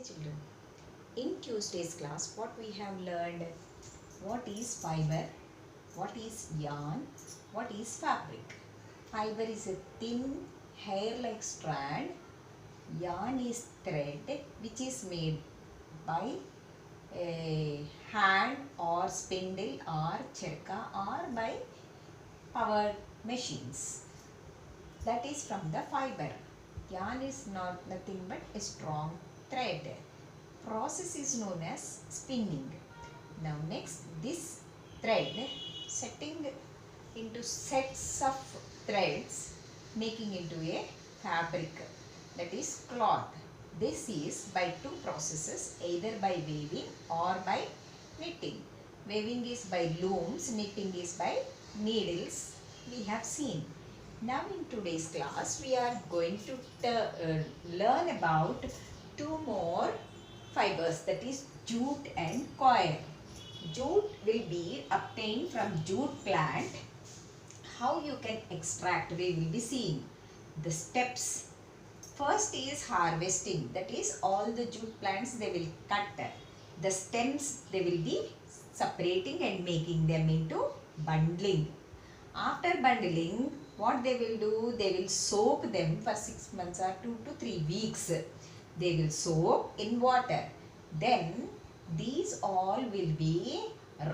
children, in Tuesday's class what we have learned, what is fiber, what is yarn, what is fabric. Fiber is a thin hair-like strand, yarn is thread which is made by a hand or spindle or charka or by powered machines. That is from the fiber. Yarn is nothing but a strong thread. Process is known as spinning. Now next, this thread setting into sets of threads making into a fabric, that is cloth. This is by two processes, either by weaving or by knitting. Weaving is by looms, knitting is by needles, we have seen. Now in today's class we are going to learn about two more fibers, that is jute and coir. Jute will be obtained from jute plant. How you can extract, we will be seeing the steps. First is harvesting, that is all the jute plants they will cut. The stems they will be separating and making them into bundling. After bundling, what they will do, they will soak them for 6 months or 2 to 3 weeks. They will soak in water. Then these all will be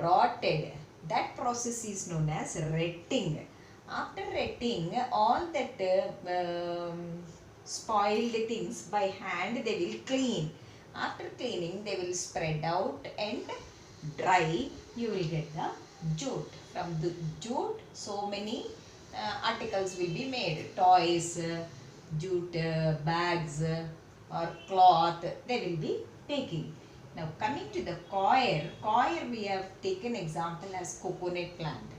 rotted. That process is known as retting. After retting, all that spoiled things by hand they will clean. After cleaning, they will spread out and dry. You will get the jute. From the jute, so many articles will be made. Toys, jute bags or cloth, they will be making. Now coming to the coir we have taken example as coconut plant.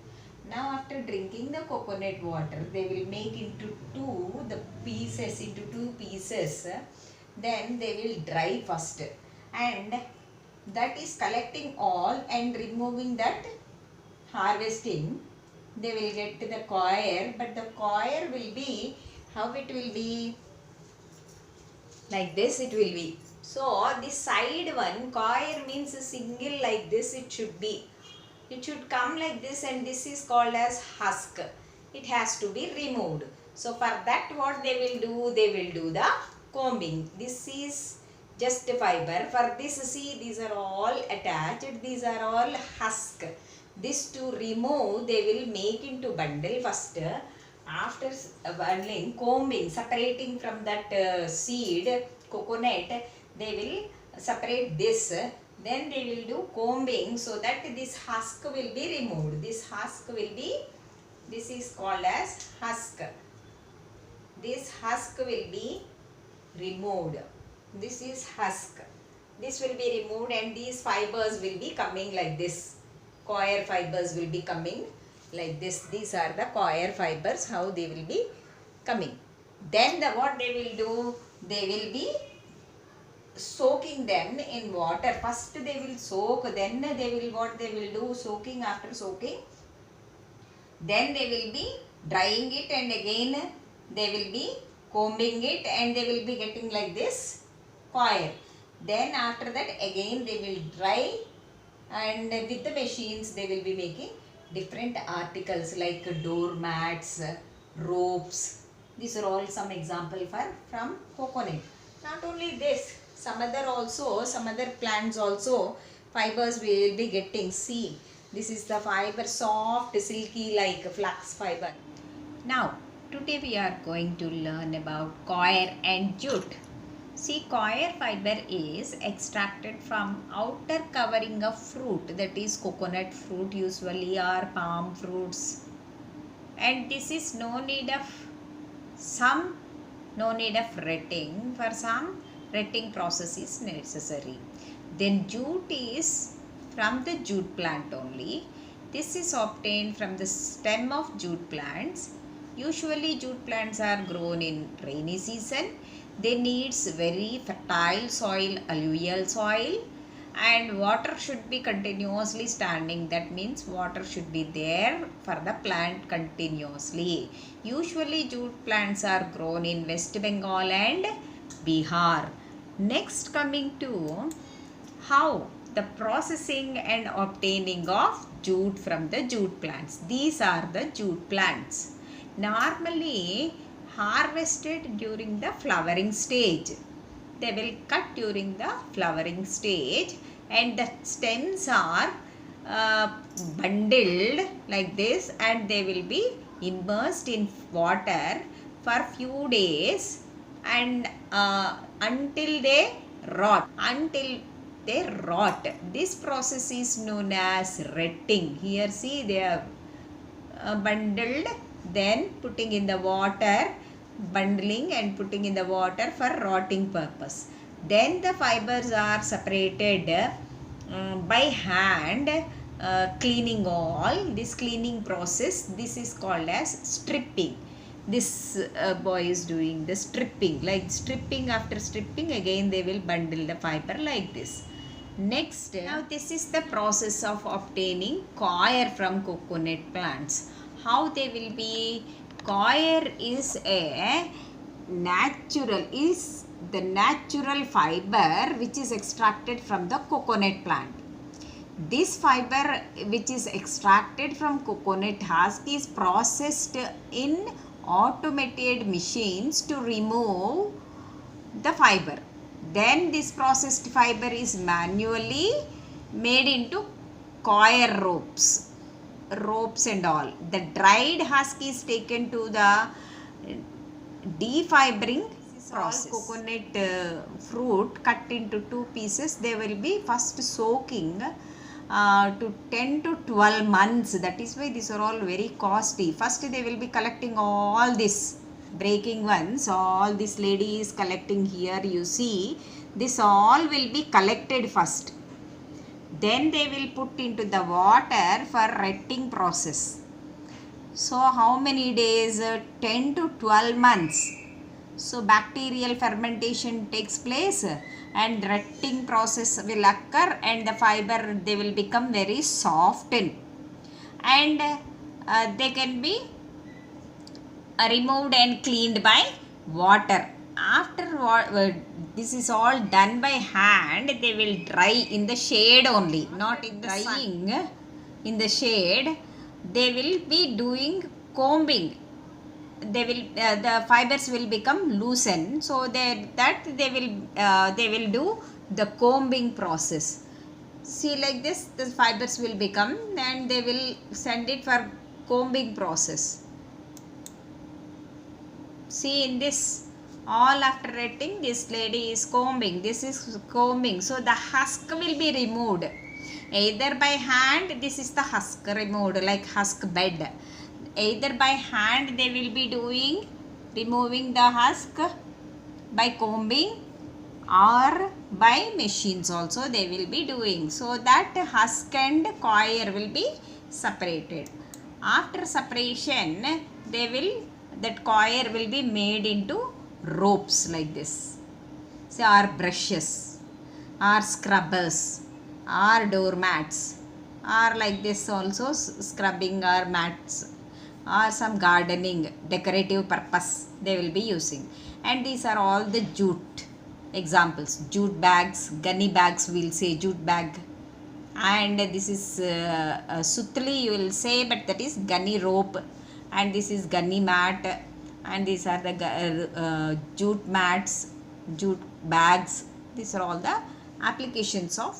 Now after drinking the coconut water, they will make into two pieces. Then they will dry first, and that is collecting all and removing that, harvesting. They will get to the coir, but the coir will be, how it will be, like this it will be. So this side one, coir means a single, like this it should be. It should come like this, and this is called as husk. It has to be removed. So for that what they will do, they will do the combing. This is just fiber. For this, see, these are all attached, these are all husk. This to remove, they will make into bundle first. After bundling, combing, separating from that seed, coconut, they will separate this. Then they will do combing so that this husk will be removed. This husk will be, this is called as husk. This husk will be removed. This is husk. This will be removed, and these fibers will be coming like this. Coir fibers will be coming like this. These are the coir fibers, how they will be coming. Then what they will do, they will be soaking them in water. First they will soak, then they will, what they will do, soaking, after soaking, then they will be drying it, and again they will be combing it, and they will be getting like this coir. Then after that again they will dry, and with the machines they will be making different articles like door mats, ropes. These are all some example from coconut. Not only this, some other plants also fibers we will be getting. See, this is the fiber, soft, silky like flax fiber. Now today we are going to learn about coir and jute. See, coir fiber is extracted from outer covering of fruit, that is coconut fruit usually, or palm fruits, and this is no need of retting. For some, retting process is necessary. Then jute is from the jute plant only. This is obtained from the stem of jute plants. Usually jute plants are grown in rainy season. They needs very fertile soil, alluvial soil, and water should be continuously standing. That means water should be there for the plant continuously. Usually jute plants are grown in West Bengal and Bihar. Next, coming to how the processing and obtaining of jute from the jute plants. These are the jute plants. Normally harvested during the flowering stage. They will cut during the flowering stage, and the stems are bundled like this, and they will be immersed in water for few days, and until they rot. This process is known as retting. Here see, they are bundled, then putting in the water, bundling and putting in the water for rotting purpose. Then the fibers are separated by hand, cleaning all. This cleaning process, this is called as stripping. This boy is doing the stripping, like stripping. After stripping, again they will bundle the fiber like this. Next, now this is the process of obtaining coir from coconut plants. How they will be? Coir is the natural fiber which is extracted from the coconut plant. This fiber which is extracted from coconut husk is processed in automated machines to remove the fiber. Then this processed fiber is manually made into coir ropes and all. The dried husk is taken to the defibering process. Coconut fruit cut into 2 pieces, they will be first soaking to 10 to 12 months. That is why these are all very costly. First they will be collecting all this, breaking ones, all this lady is collecting here. You see, this all will be collected first. Then they will put into the water for retting process. So how many days? 10 to 12 months. So bacterial fermentation takes place and retting process will occur, and the fiber, they will become very softened, and they can be removed and cleaned by water. After this is all done by hand, they will dry in the shade only, not in the drying sun. In the shade, they will be doing combing. They will the fibers will become loosened, so they will do the combing process. See, like this, the fibers will become, and they will send it for combing process. See, in this, all after retting, this lady is combing. This is combing. So the husk will be removed either by hand. This is the husk removed, like husk bed. Either by hand they will be doing, removing the husk by combing, or by machines also they will be doing, so that husk and coir will be separated. After separation, that coir will be made into ropes like this. So, or brushes, or scrubbers, or doormats, or like this also scrubbing or mats, or some gardening decorative purpose they will be using. And these are all the jute examples. Jute bags, gunny bags, we'll say jute bag, and this is sutli you will say, but that is gunny rope, and this is gunny mat, and these are the jute mats, jute bags. These are all the applications of.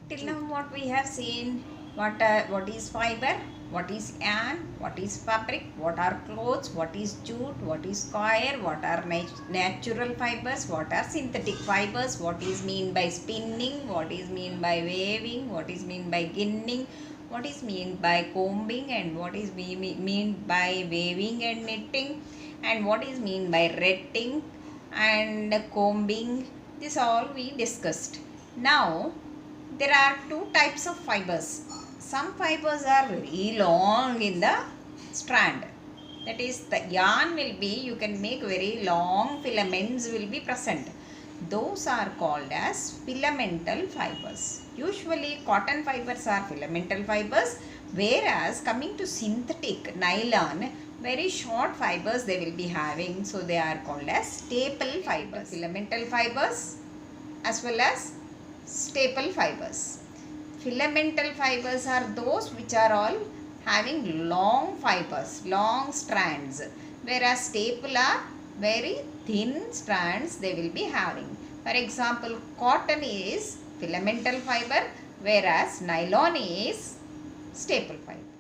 Till now what we have seen, what is fiber, what is yarn, what is fabric, what are clothes, what is jute, what is coir, what are natural fibers, what are synthetic fibers, what is mean by spinning, what is mean by weaving, what is mean by ginning, what is mean by combing, and what is mean by weaving and knitting, and what is mean by retting and combing. This all we discussed. Now there are 2 types of fibers. Some fibers are very long in the strand. That is, the yarn will be, you can make very long filaments will be present. Those are called as filamental fibers. Usually cotton fibers are filamental fibers, whereas coming to synthetic nylon, very short fibers they will be having, so they are called as staple fibers. Filamental fibers as well as staple fibers. Filamental fibers are those which are all having long fibers, long strands, whereas staple are very thin strands they will be having. For example, cotton is filamental fiber, whereas nylon is staple fiber.